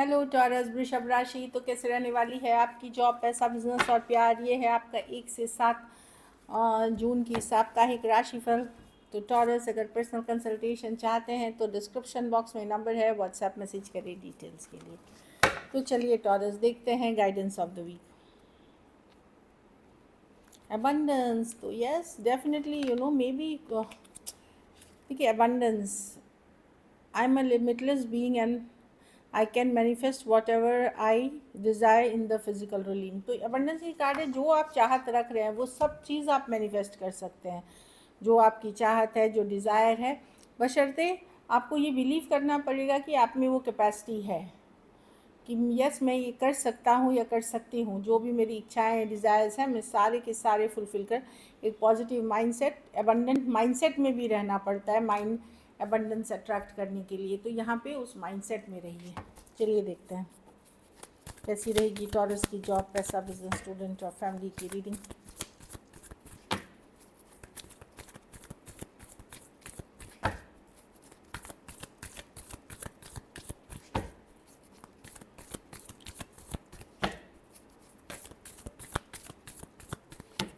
Hello taurus वृषभ राशि। तो कैसे रहने वाली है आपकी जॉब, पैसा, बिजनेस और प्यार। ये है आपका 1 से 7 जून की साप्ताहिक राशिफल। तो टॉरस, अगर पर्सनल कंसल्टेशन चाहते हैं तो डिस्क्रिप्शन बॉक्स में नंबर है, व्हाट्सएप मैसेज करें डिटेल्स के लिए। तो चलिए टॉरस, देखते हैं guidance of the week. Abundance, तो यस डेफिनेटली मे बी, देखिए abundance, I am a limitless being and I can manifest whatever I desire in the physical realm. तो अबंडेंस की कार्ड है, जो आप चाहत रख रहे हैं वो सब चीज़ आप मैनिफेस्ट कर सकते हैं। जो आपकी चाहत है, जो डिज़ायर है, बशर्ते आपको ये बिलीव करना पड़ेगा कि आप में वो कैपेसिटी है कि यस मैं ये कर सकता हूँ या कर सकती हूँ। जो भी मेरी इच्छाएं हैं, डिज़ायर्स हैं, मैं सारे के सारे फुलफ़िल कर एक पॉजिटिव माइंडसेट, एबंडेंट माइंडसेट में भी रहना पड़ता है माइंड एबंडेंस अट्रैक्ट करने के लिए। तो यहाँ पे उस माइंडसेट में रहिए। चलिए देखते हैं कैसी रहेगी टॉरस की जॉब, पैसा, बिजनेस, स्टूडेंट और फैमिली की रीडिंग।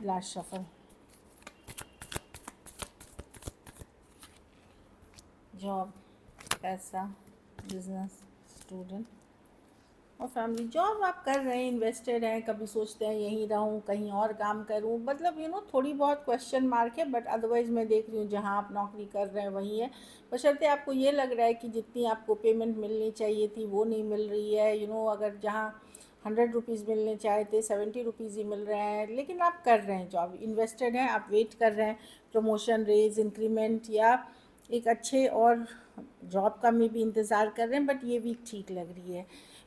Last shuffle. जॉब, पैसा, बिजनेस, स्टूडेंट और फैमिली। जॉब आप कर रहे हैं, इन्वेस्टेड हैं, कभी सोचते हैं यहीं रहूं, कहीं और काम करूं, मतलब थोड़ी बहुत क्वेश्चन मार्क है, बट अदरवाइज़ मैं देख रही हूँ जहाँ आप नौकरी कर रहे हैं वहीं है। बशर्ते आपको ये लग रहा है कि जितनी आपको पेमेंट मिलनी चाहिए थी वो नहीं मिल रही है, अगर जहाँ 100 रुपीज़ मिलने चाहे थे 70 रुपीज़ ही मिल रहे हैं, लेकिन आप कर रहे हैं जॉब, इन्वेस्टेड हैं, आप वेट कर रहे हैं प्रमोशन, रेज, इंक्रीमेंट या एक अच्छे और जॉब का में भी इंतज़ार कर रहे हैं, बट ये वीक ठीक लग रही है।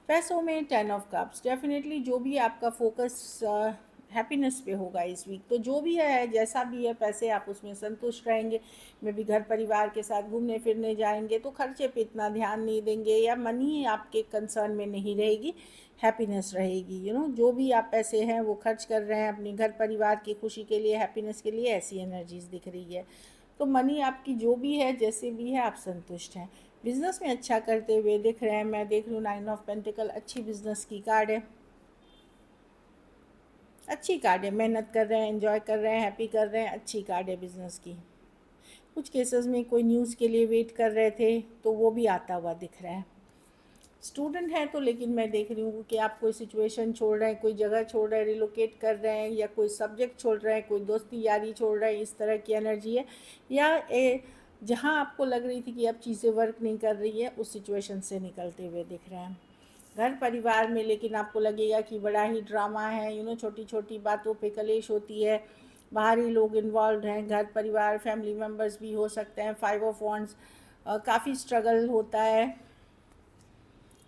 पैसों में 10 ऑफ कप्स, डेफिनेटली जो भी आपका फोकस हैप्पीनेस पे होगा इस वीक। तो जो भी है, जैसा भी है, पैसे आप उसमें संतुष्ट रहेंगे। में भी घर परिवार के साथ घूमने फिरने जाएंगे तो खर्चे पे इतना ध्यान नहीं देंगे, या मनी आपके कंसर्न में नहीं रहेगी, हैप्पीनेस रहेगी। जो भी आप पैसे हैं वो खर्च कर रहे हैं अपने घर परिवार की खुशी के लिए, हैप्पीनेस के लिए, ऐसी एनर्जीज दिख रही है। तो मनी आपकी जो भी है, जैसे भी है, आप संतुष्ट हैं। बिजनेस में अच्छा करते हुए दिख रहे हैं। मैं देख रही हूँ 9 ऑफ पेंटिकल, अच्छी बिजनेस की कार्ड है, अच्छी कार्ड है। मेहनत कर रहे हैं, एंजॉय कर रहे हैं, हैप्पी कर रहे हैं, अच्छी कार्ड है बिजनेस की। कुछ केसेस में कोई न्यूज़ के लिए वेट कर रहे थे तो वो भी आता हुआ दिख रहा है। स्टूडेंट हैं तो, लेकिन मैं देख रही हूँ कि आप कोई सिचुएशन छोड़ रहे हैं, कोई जगह छोड़ रहे हैं, रिलोकेट कर रहे हैं, या कोई सब्जेक्ट छोड़ रहे हैं, कोई दोस्ती यारी छोड़ रहे हैं, इस तरह की एनर्जी है। या जहाँ आपको लग रही थी कि अब चीज़ें वर्क नहीं कर रही है, उस सिचुएशन से निकलते हुए दिख रहे हैं। घर परिवार में लेकिन आपको लगेगा कि बड़ा ही ड्रामा है, छोटी छोटी बातों पे कलेश होती है, बाहरी लोग इन्वॉल्व हैं, घर परिवार फैमिली मेम्बर्स भी हो सकते हैं। 5 ऑफ वॉन्ड्स, काफ़ी स्ट्रगल होता है।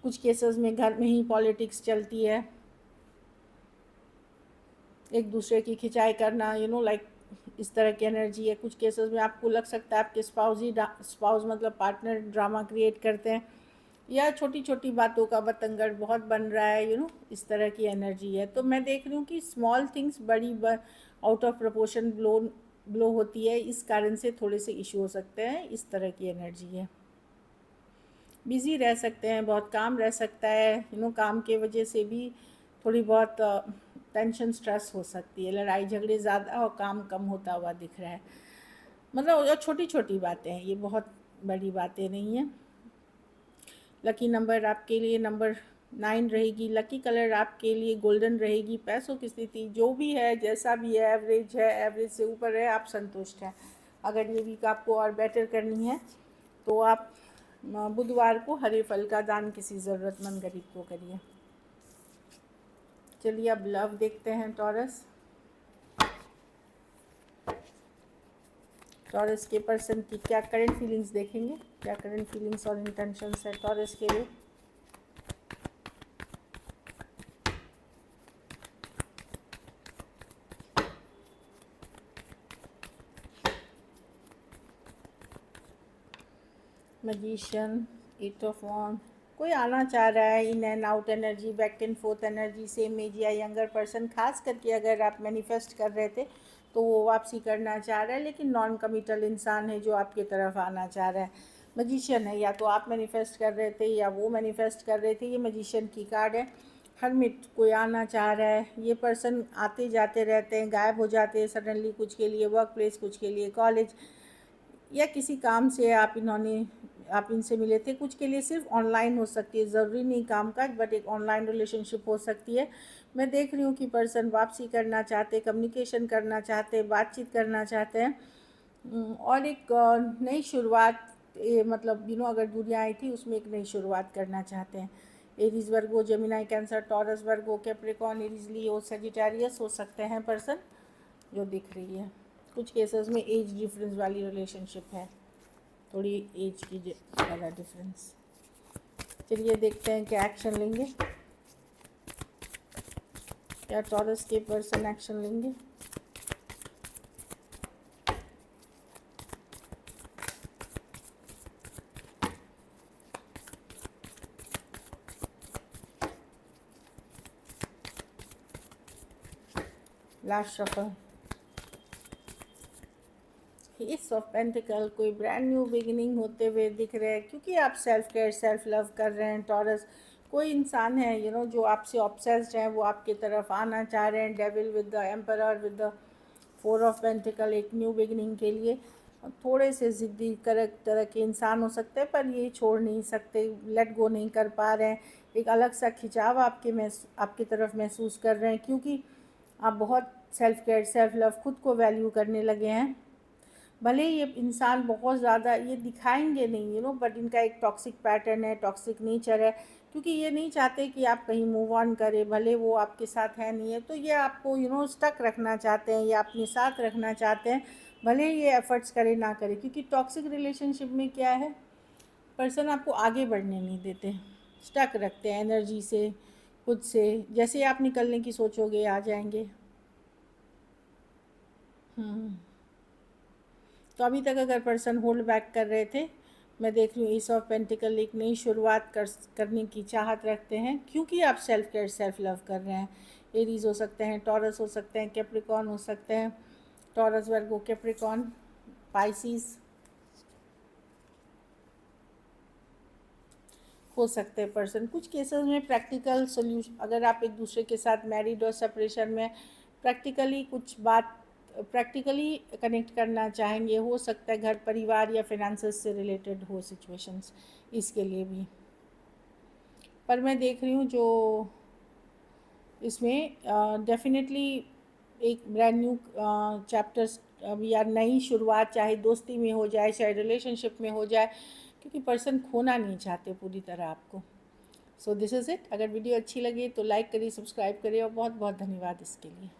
कुछ केसेस में घर में ही पॉलिटिक्स चलती है, एक दूसरे की खिंचाई करना, लाइक इस तरह की एनर्जी है। कुछ केसेस में आपको लग सकता है आपके स्पाउस मतलब पार्टनर ड्रामा क्रिएट करते हैं, या छोटी छोटी बातों का बतंगड़ बहुत बन रहा है, इस तरह की एनर्जी है। तो मैं देख रही हूँ कि स्मॉल थिंग्स बड़ी आउट ऑफ प्रपोर्शन ब्लो होती है, इस कारण से थोड़े से इशू हो सकते हैं, इस तरह की एनर्जी है। बिज़ी रह सकते हैं, बहुत काम रह सकता है, काम के वजह से भी थोड़ी बहुत टेंशन स्ट्रेस हो सकती है, लड़ाई झगड़े ज़्यादा और काम कम होता हुआ दिख रहा है। मतलब छोटी छोटी बातें हैं, ये बहुत बड़ी बातें नहीं हैं। लकी नंबर आपके लिए नंबर 9 रहेगी। लकी कलर आपके लिए गोल्डन रहेगी। पैसों की स्थिति जो भी है, जैसा भी है, एवरेज है, एवरेज से ऊपर है, आप संतुष्ट हैं। अगर ये वीक आपको और बेटर करनी है तो आप बुधवार को हरे फल का दान किसी ज़रूरतमंद गरीब को करिए। चलिए अब लव देखते हैं टॉरस। टॉरस के पर्सन की क्या करंट फीलिंग्स देखेंगे, क्या करंट फीलिंग्स और इंटेंशंस है टॉरस के लिए। मैजिशियन, 8 ऑफ वॉन्ड, कोई आना चाह रहा है, in and out energy, back and forth energy, same age या यंगर पर्सन। खास करके अगर आप मैनिफेस्ट कर रहे थे तो वो वापसी करना चाह रहा है, लेकिन नॉन कमिटल इंसान है जो आपकी तरफ आना चाह रहा है। मैजिशियन है, या तो आप मैनिफेस्ट कर रहे थे या वो मैनिफेस्ट कर रहे थे। ये मैजिशियन की कार्ड है। हर्मिट, कोई आना चाह रहा है। ये पर्सन आते जाते रहते हैं, गायब हो जाते हैं सडनली, कुछ के लिए वर्क प्लेस, कुछ के लिए कॉलेज, या किसी काम से आप इनसे मिले थे। कुछ के लिए सिर्फ ऑनलाइन हो सकती है, ज़रूरी नहीं काम काज, बट एक ऑनलाइन रिलेशनशिप हो सकती है। मैं देख रही हूँ कि पर्सन वापसी करना चाहते, कम्युनिकेशन करना चाहते, बातचीत करना चाहते हैं, और एक नई शुरुआत, मतलब अगर दुनिया आई थी उसमें एक नई शुरुआत करना चाहते हैं। एरीज, वर्गो, जेमिनाई, कैंसर, टॉरस, वर्गो, कैप्रिकॉर्न, एरीज, लियो, सजिटेरियस हो सकते हैं पर्सन जो दिख रही है। कुछ केसेस में एज डिफरेंस वाली रिलेशनशिप है, थोड़ी एज की ज़्यादा डिफरेंस। चलिए देखते हैं क्या एक्शन लेंगे, क्या टॉरस के पर्सन एक्शन लेंगे। Last shuffle, S of pentacle, कोई ब्रांड न्यू बिगिनिंग होते हुए दिख रहे हैं, क्योंकि आप सेल्फ केयर, सेल्फ लव कर रहे हैं। टॉरस, कोई इंसान है जो आपसे ऑब्सेस्ड है, वो आपकी तरफ आना चाह रहे हैं। Devil with the emperor with the 4 of pentacle, एक न्यू बिगिनिंग के लिए थोड़े से ज़िद्दी तरह के इंसान हो सकते हैं, पर ये छोड़ नहीं सकते, लेट गो नहीं कर पा रहे हैं। एक अलग सा खिंचाव आपकी तरफ महसूस कर रहे हैं, क्योंकि आप बहुत सेल्फ केयर, सेल्फ लव, खुद को वैल्यू करने लगे हैं। भले ये इंसान बहुत ज़्यादा ये दिखाएंगे नहीं बट इनका एक टॉक्सिक पैटर्न है, टॉक्सिक नेचर है, क्योंकि ये नहीं चाहते कि आप कहीं मूव ऑन करें। भले वो आपके साथ है नहीं है, तो ये आपको स्टक रखना चाहते हैं या अपने साथ रखना चाहते हैं, भले ये एफर्ट्स करे ना करे। क्योंकि टॉक्सिक रिलेशनशिप में क्या है, पर्सन आपको आगे बढ़ने नहीं देते, स्टक रखते हैं एनर्जी से, खुद से। जैसे आप निकलने की सोचोगे आ जाएंगे। तो अभी तक अगर पर्सन होल्ड बैक कर रहे थे, मैं देख रही हूँ एस ऑफ पेंटिकल एक नई शुरुआत करने की चाहत रखते हैं, क्योंकि आप सेल्फ केयर, सेल्फ लव कर रहे हैं। एरीज हो सकते हैं, टॉरस हो सकते हैं, कैप्रिकॉर्न हो सकते हैं। टॉरस, वर्गो, कैप्रिकॉर्न, पाइसिस हो सकते हैं पर्सन। कुछ केसेस में प्रैक्टिकल सोल्यूशन, अगर आप एक दूसरे के साथ मैरिड और सेपरेशन में प्रैक्टिकली कनेक्ट करना चाहेंगे, हो सकता है घर परिवार या फिनेंसेस से रिलेटेड हो सिचुएशंस, इसके लिए भी। पर मैं देख रही हूँ जो इसमें डेफिनेटली एक ब्रांड न्यू चैप्टर्स या नई शुरुआत, चाहे दोस्ती में हो जाए, चाहे रिलेशनशिप में हो जाए, क्योंकि पर्सन खोना नहीं चाहते पूरी तरह आपको। So this is it. अगर वीडियो अच्छी लगे तो लाइक करिए, सब्सक्राइब करिए, और बहुत बहुत धन्यवाद इसके लिए।